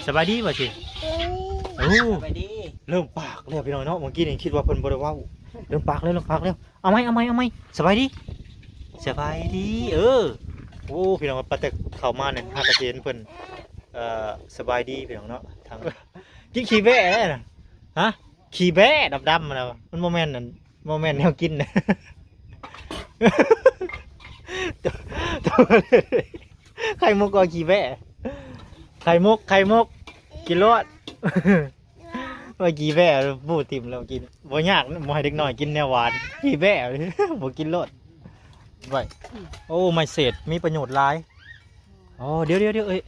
สบายดีป่ะสิโอ้ สบายดีเริ่มปากแล้วพี่น้องเนาะเมื่อกี้นี่คิดว่าเพิ่นบ่ได้เว้าเริ่มปากแล้วเอาไหมสบายดีโอ้พี่น้องปะแต่เข้ามาเนี่ยหากระเห็นเพิ่นสบายดีพี่น้องเนาะทางกินขี้แบะน่ะฮะขี้แบะดำๆน่ะมันโมเมนต์นั่นโมเมนต์แนวกินน่ะไข่มุกก็ขี้แบะไข่มุกกินรสว่าขี้แบะบูติ่มแล้วกินบ่ยากบ่ให้เด็กน้อยกินแนวหวานขี้แบะบ่กินรสไว้โอ้ไม่เศษมีประโยชน์หลายอ๋อเดี๋ยวเอ้ย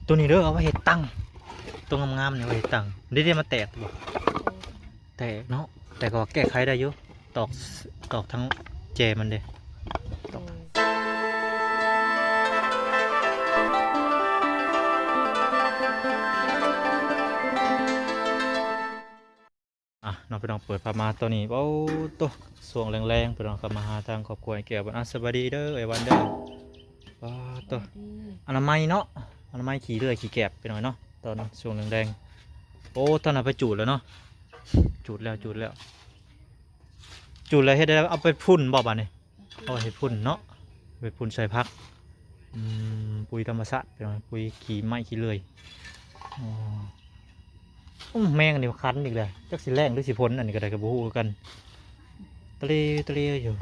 ตัวนี้เด้อเอาไว้เฮ็ดตังตัวงามๆเนี่ยไว้เฮ็ดตังเดี๋ยวมาแตกบ่แตกเนาะแต่ก็แก้ไขได้อยู่ตอกทั้งแจมันเด้น้องไปลองเปิดพามาตัวนี้โอ้ตัวส่วงแรงๆไปลองเข้ามาหาทางครอบครัวแก้วบ้านสวัสดีเด้อไอ้วันเด้อว้าตัวอนามัยเนาะอนามัยขี่เรื่อยขี่แกบไปหน่อยเนาะตอนส่วงแรงๆโอ้ตอนนั้นไปจูดแล้วเนาะจูดแล้วเฮ็ดได้เอาไปพุ่นบ่บ้านนี่เอาไปพุ่นเนาะไปพุ่นใส่พักปุ๋ยธรรมชาติไปหน่อยปุ๋ยขี่ไม้ขี่เลื่อยแมงนี่คันอีกเลยจักสิแรงหรือสิพ้นอันนี้ก็ได้กับบูฮูกันตะเลอยู่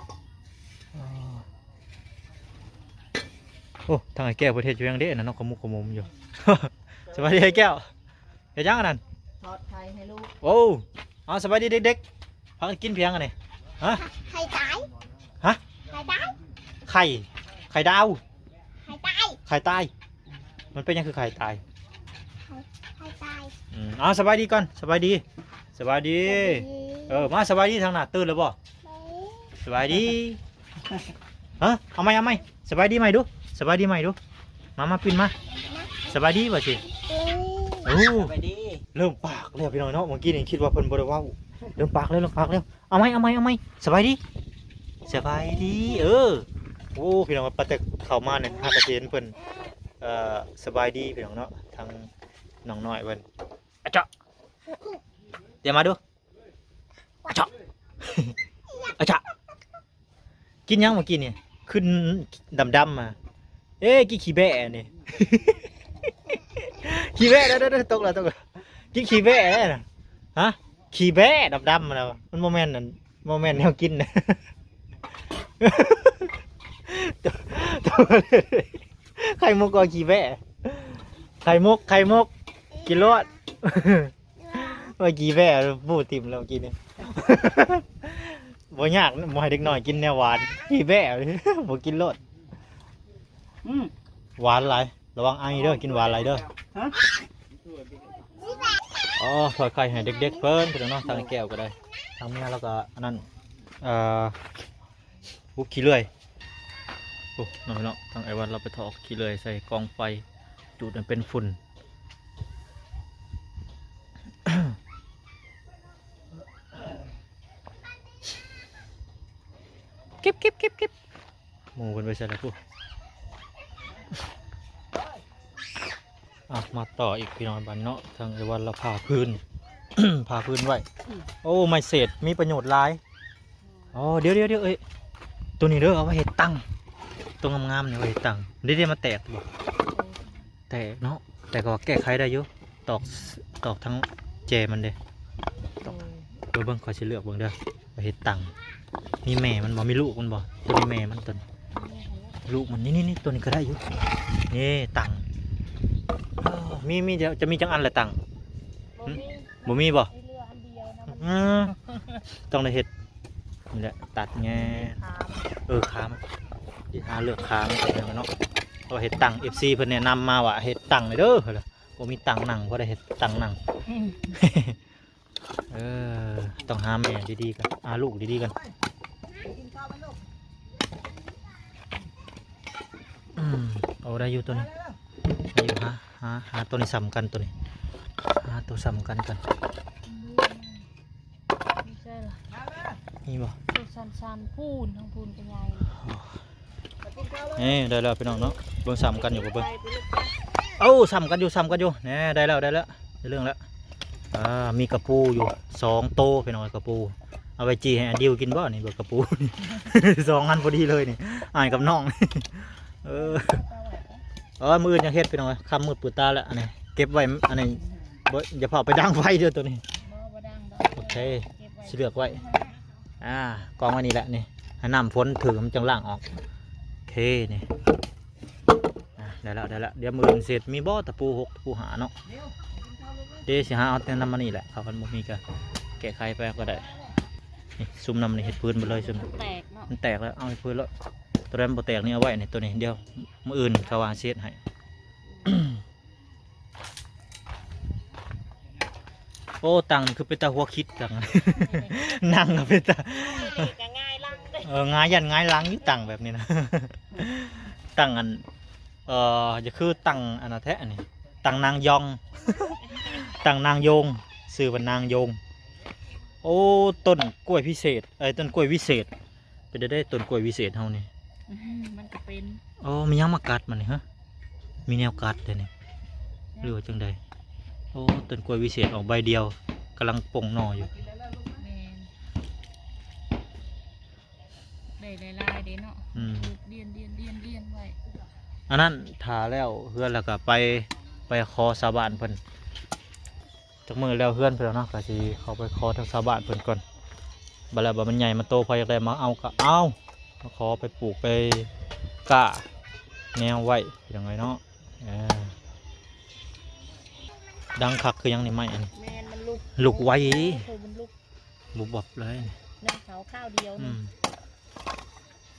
โอ้ทางไอ้แก้วประเทศอยู่ยังเด้นะน้องขมุกขมุมอยู่ สวัสดีไอ้แก้วเดี๋ยวยังอันนั้นทอดไข่ให้ลูกโอ้สวัสดีเด็กๆพักกินเพียงอันนี้ฮะไข่ตายฮะไข่ตายไข่ดาวไข่ตายมันเป็นยังคือไข่ตายไข่ตายสบายดีก่อนสบายดีมาสบายดีทางหน้าตื่นแล้วบ่สบายดีฮะเอาไหมสบายดีไหมดูมาปินมาสบายดีป่ะสิโอ้ สบายดีเริ่มปากแล้วพี่น้องเนาะเมื่อกี้นี่คิดว่าเพิ่นบ่ได้เว้าเริ่มปากแล้วเอาไหมสบายดีโอ้พี่น้องปะแต่เข้ามาเนี่ยหากระเห็นเพิ่นสบายดีพี่น้องเนาะทางน้องน้อยเพิ่นอะเจาะเดี๋ยวมาดูอะเจาะอะเจาะกินยังเมื่อกี้เนี่ยขึ้นดำมากินขี้แบะนี่ ขี้แบะเด้อตกแล้วกินขี้แบะน่ะฮะขี้แบะดำมาแล้วมันโมเมนต์นั่นโมเมนต์แนวกินน่ะ ไข่มุกก็ขี้แบะไข่มุกกินรสว่าขี้แบะบูติ่มแล้วกินเนี่ย บ่ยากบ่ให้เด็กน้อยกินแนวหวานขี้แบะบ่กินรสหวานหลายระวังไอเด้อกินหวานหลายเด้อถอดไข่ให้เด็กๆเพิ่นเนาะทางแก้วก็ได้ทางเมียแล้วก็อันนั้นปุ๊บขี้เลื่อยโอ้น้อยเนาะทางไอ้วันเราไปถอกขี้เลื่อยใส่กองไฟจุดมันเป็นฝุ่น เก็บหมูเป็นไปใส่แล้วปุ๊บมาต่ออีกพี่น้องบ้านเนาะทางไอ้วันเราผ่าพื้น ผ่าพื้นไว้โอ้ไม่เศษมีประโยชน์หลายเดี๋ยวเอ้ยตัวนี้เด้อเอาไว้เฮ็ดตังตัวงามๆเนี่ยไว้เฮ็ดตังเดี๋ยวมาแตกบ่แตกเนาะแต่ก็แก้ไขได้อยู่ตอกทั้งแจมันเด้เบิ่งขอสิเลือกเบิ่งเด้อไว้เฮ็ดตังมีแม่มันบ่มีลูกมันบ่ตัวนี้แม่มันตัวลูกมันนี่ตัวนี้ก็ได้อยู่นี่ตังมีจะมีจังอันละตังบ่มีบ่ต้องได้เฮ็ดนี่แหละตัดแง่ขามันที่หาเลือกขามันเนาะเพราะเฮ็ดตัง FC เพิ่นแนะนำมาว่าเฮ็ดตังเลยเด้อบ่มีตังหนังบ่ได้เฮ็ดตังหนัง ต้องหาแม่ดีๆกันลูกดีๆกันเอาได้อยู่ตัวนี้ได้อยู่หาตัวนี้ซ้ำกันตัวนี้หาตัวซ้ำกันไม่ใช่หรอนี่บ่ตัวสันพูนทั้งพูนเป็นไงได้แล้วพี่น้องเนาะเบิ่งซ้ำกันอยู่บ่เบิ่ง เอ้าซ้ำกันอยู่แน่ได้แล้วได้เรื่องแล้วมีกระปูอยู่2 โตไปหน่อยกระปูเอาไปจีให้อันดิวกินบ่นี่เบิกกระปูนี่ 2 อันพอดีเลยนี่อ่านกับน้อง เออมือยังเฮ็ดไปหน่อยคำมืดปืดตาแล้วอันนี้เก็บไว้อันนี้อย่าเผาไปดังไฟเด้อตัวนี้โอเคสิเลือกไว้กองไว้นี่แหละนี่ให้น้ำฝนถึงมันจังล่างออกโอเคนี่ได้แล้วเดี๋ยวมือเสร็จมีบ่ตะปู6ตะปูหาเนาะเดี๋ยวสิหาเอาแต่น้ำมันนี่แหละเขาคันบ่มีก็แกะไขไปก็ได้นี่ซุ่มน้ำนี่เห็ดพื้นไปเลยซุ่ม แตกเนาะ มันแตกแล้วเอาไปพื้นแล้วตัวนั้นบ่แตกนี่เอาไว้ในตัวนี้เดียวมืออื่นเขาวางเช็ดให้ โอ้ตังคือเป็นตาหัวคิดตัง นั่งก็เป็นตา ก็ง่ายลังเด้ ง่ายยันง่ายล้างนี่ตังแบบนี้นะ ตังอันจะคือตังอันนั้นแท้อันนี้ตังนางยอง ตังนางโยงสื่อว่านางโยงโอ้ต้นกล้วยพิเศษต้นกล้วยวิเศษเป็นได้ต้นกล้วยวิเศษเท่านี้ มันก็เป็น โอ้มียังมากัดมันนี่ฮะมีแนวกัดเลยนี่หรือว่าจังใดโอ้ต้นกล้วยวิเศษออกใบเดียวกำลังป่งหน่ออยู่ แมนได้ลายๆเด้เนาะเรียนไว้ อันนั้นทาแล้วเพื่อนแล้วก็ไปคอสาบานเพิ่นจากมือแล้วเพื่อนเพิ่นเนาะก็สิเขาไปคอทางสาบานเพิ่นก่อนบัดแล้วบัดมันใหญ่มันโตพออยากได้มาเอาก็เอามาขอไปปลูกไปกะแนวไว้ยังไงเนาะดังคักคือยังนี่ไม่อัน แมนมันลุกไว้ มันลุก บุบบับเลย เนื้อเขาข้าวเดียวนี่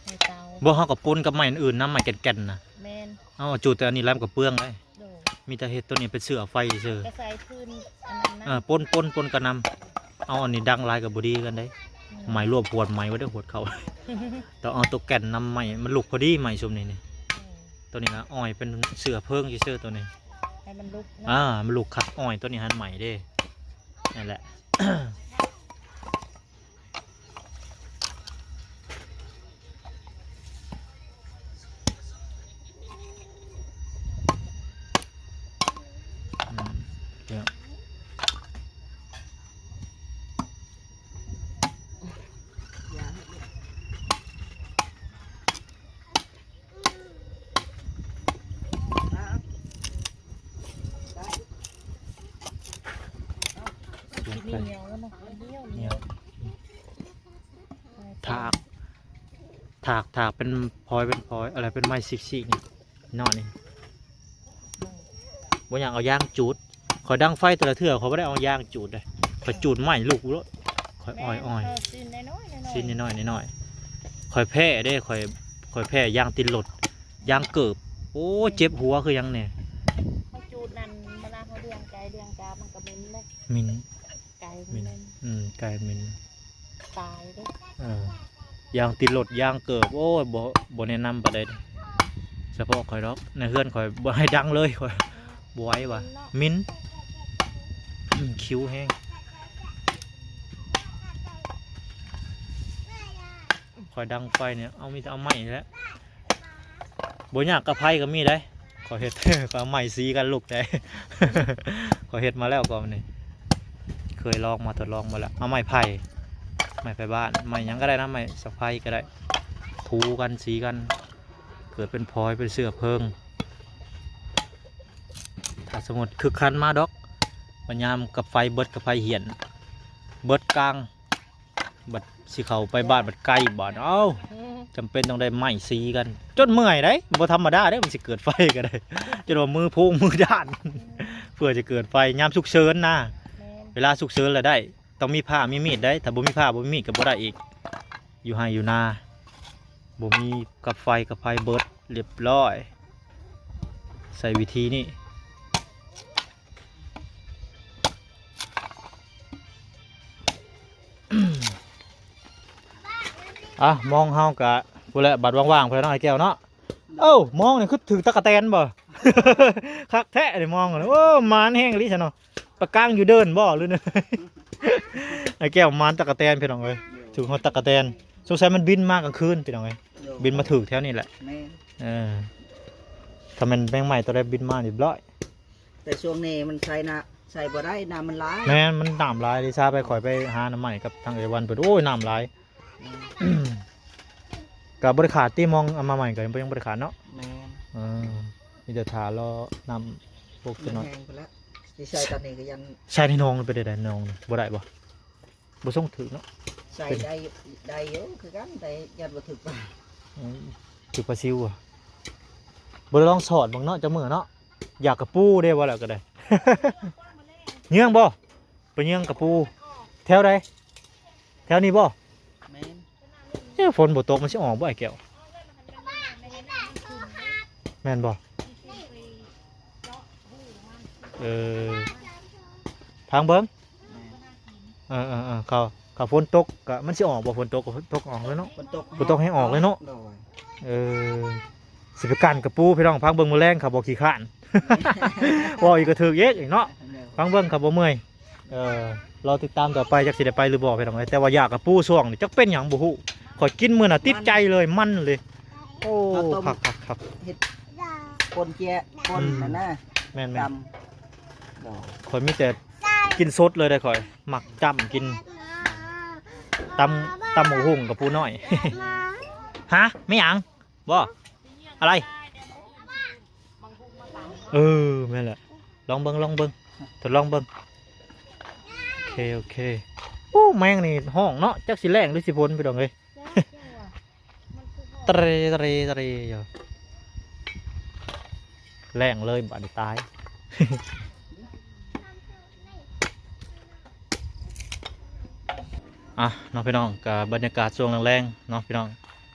ในเตา บ่เฮากับปุ้นกับไม้อื่นๆน้ำไม้แก่นๆนะ แมน เอาจูดแต่อันนี้แลมกับเปลืองเลย โด มีแต่เฮ็ดตัวนี้เป็นเสือไฟเสือก ระใสพื้นอันนั้นนะ ปนกันนำเอาอันนี้ดังลายกับบดีกันได้ไม้รวบหวดไม้ไว้ได้หวดเขา ต้องเอาตัวแก่นนำไม้มันลุกพอดีไม้ซุมนี้นี่ตัวนี้นะอ้อยเป็นเสือเพิ่งเชื่อตัวนี้ ให้มันลุก มันลุกคัดอ้อยตัวนี้หันใหม่เด้นั่นแหละ เดี๋ยวเหนียวแล้วเนาะเหนียว ถากเป็นพลอยอะไรเป็นไม้ซิกๆนี่นอนนี่บ่อยากเอาย่างจูดขอยดังไฟแต่ละเทื่อเขาไม่ได้เอาย่างจูดเลยขอยจูดใหม่ลูกแล้วขอยอ้อยชิ้นน้อยขอยแพ้ได้ขอยแพ้ย่างตินหลดย่างเกิบโอ้เจ็บหัวคือยังเนี่ย เขาจูดนั่นเวลาเขาเลี้ยงไก่เลี้ยงกามันก็เป็นเลย มิน ไก่มัน ไก่มิน ตายเด้ ย่างตินหลดย่างเกิบโอ้ยบ่แนะนำประเด็นเฉพาะขอยดอกในเพื่อนขอยบ่ให้ดังเลยขอยบวยว่ะมินคิ้วแห้งขอยดังไฟเนี่ยเอามีแต่เอาไม้แล้วบ่อยากกระไพก็มีได้ขอเห็ด ก็เอาไม้สีกันลูกได้ ขอเห็ดมาแล้วก่อนนี่เคยลองมาทดลองมาแล้วเอาไม้ไผ่บ้านไม้ยังก็ได้นะไม้สักไผ่ก็ได้ถูกันสีกันเกิดเป็นพลอยเป็นเสื้อเพิงถ้าสมมติคือคันมาดอกปัญญามกับไฟเบิดกับไฟเหียนเบิดกลางบัดสิเขาไปบ้านบัดไกลบ้านเอ้าจำเป็นต้องได้ไม้สีกันจนเมื่อยได้บ่ธรรมดาได้มันสิเกิดไฟก็ได้จนว่ามือพุ่งมือด้าน เพื่อจะเกิดไฟยามฉุกเฉินนะเวลาฉุกเฉินแล้วได้ต้องมีผ้ามีมีดได้ถ้าบ่มีผ้าบ่มีมีดก็บ่ได้อีกอยู่ไห้อยู่นาบ่มีกับไฟเบิดเรียบร้อยใส่วิธีนี้มองเฮากะพูดแหละบัดว่างๆเพื่อนน้อยแก้วเนาะมองนี่คือถือตะกะแตนบ่ คักแท้เลยมองเลยโอ้มานแห้งลิฉันเนาะปากกางอยู่เดินบ่หรือเนี่ย ไอ้แก้วมานตะกะแตนพี่น้องเอ้ยถือหัวตะกะแตนสงสัยมันบินมากกลางคืนพี่น้องเอ้ยบินมาถือแถวนี้แหละ ถ้ามันแมงใหม่ตัวได้บินมาเรียบร้อย แต่ช่วงนี้มันใส่บ่ได้น้ำมันร้าย แม่นมันน้ำลายดิซาไปข่อยไปหาน้ำใหม่กับทางเอวันเปิดโอ้ยน้ำลาย กับบริขาดที่มองเอามาใหม่ก็ยังบริขาดเนาะ แม่น มีแต่ถารอนำพวกตัวน้อย แห้งไปแล้วที่ใส่ตอนนี้ก็ยัง ใช่ที่น้องไปได้น้องบ่ได้บ่ส่งถือเนาะ ใส่ได้เยอะคือกันแต่ยันบ่ถึกบ้าง ถือปลาซิวอ่ะบ่ได้ลองสอดบางเนาะจะมือเนาะอยากกระปูได้บ่แล้วก็ได้ เยื่องบ่ไปเยื่องกระปูแถวใดแถวนี้บ่ แม่น ฝนบ่ตกมันสิออกบ่ไอ้แก้วแม่นบ่ทางเบิ่ง แม่น เขาฝนตกก็มันสิออกบ่ฝนตกก็ตกออกเลยเนาะ ฝนตก ฝนตกให้ออกเลยเนาะ โดย สิไปกันกระปูพี่น้องพังเบิ่งมื้อแรงเขาบ่ขี้ข้าน ว่าอีกก็ถึกเยอะอีกเนาะพังเบิ่งเขาบ่เมื่อยรอติดตามต่อไปจักสิได้ไปหรือบ่พี่น้องแต่ว่าอยากกระปูช่วงนี่จักเป็นหยังบ่ฮู้ข่อยกินมื้อน่ะติดใจเลยมันเลยโอ้ครับ คนเจี๊ยคนนั่นนะ แม่น ดำโดย ๆข่อยมีแต่กินสดเลยได้ข่อยหมักจ้ำกินตำหมูหุ่งกับปูน้อย ฮะไม่หยังบ่อะไรแม่นแหละลองเบิ่งทดลองเบิ่งโอเคโอ้แมงนี่ห้องเนาะจักสิแรงหรือสิพ้นไปดองเลย ตรีอยู่แรงเลยบาดนี้ตาย น้องพี่น้องกับบรรยากาศช่วงแรงๆเนาะพี่น้อง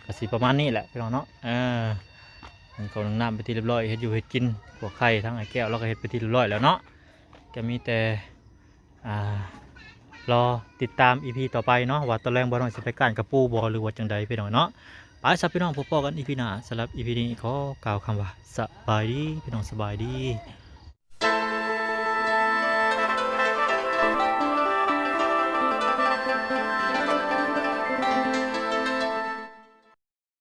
ก็สิประมาณนี้แหละพี่น้องเนาะเขาน้ำไปที่เรียบร้อยเฮ็ดอยู่เฮ็ดกินพวกไข่ทั้งไอ้แก้วแล้วก็เฮ็ดไปที่เรียบร้อยแล้วเนาะก็มีแต่รอติดตาม EP ต่อไปเนาะว่าตอนแรกบ่น้อยสิไปการกับปูบ่หรือว่าจังใดพี่น้องเนาะไปซับพี่น้องพบกัน EP หน้าสำหรับ EP นี้ขอกล่าวคำว่าสบายดีพี่น้องสบายดี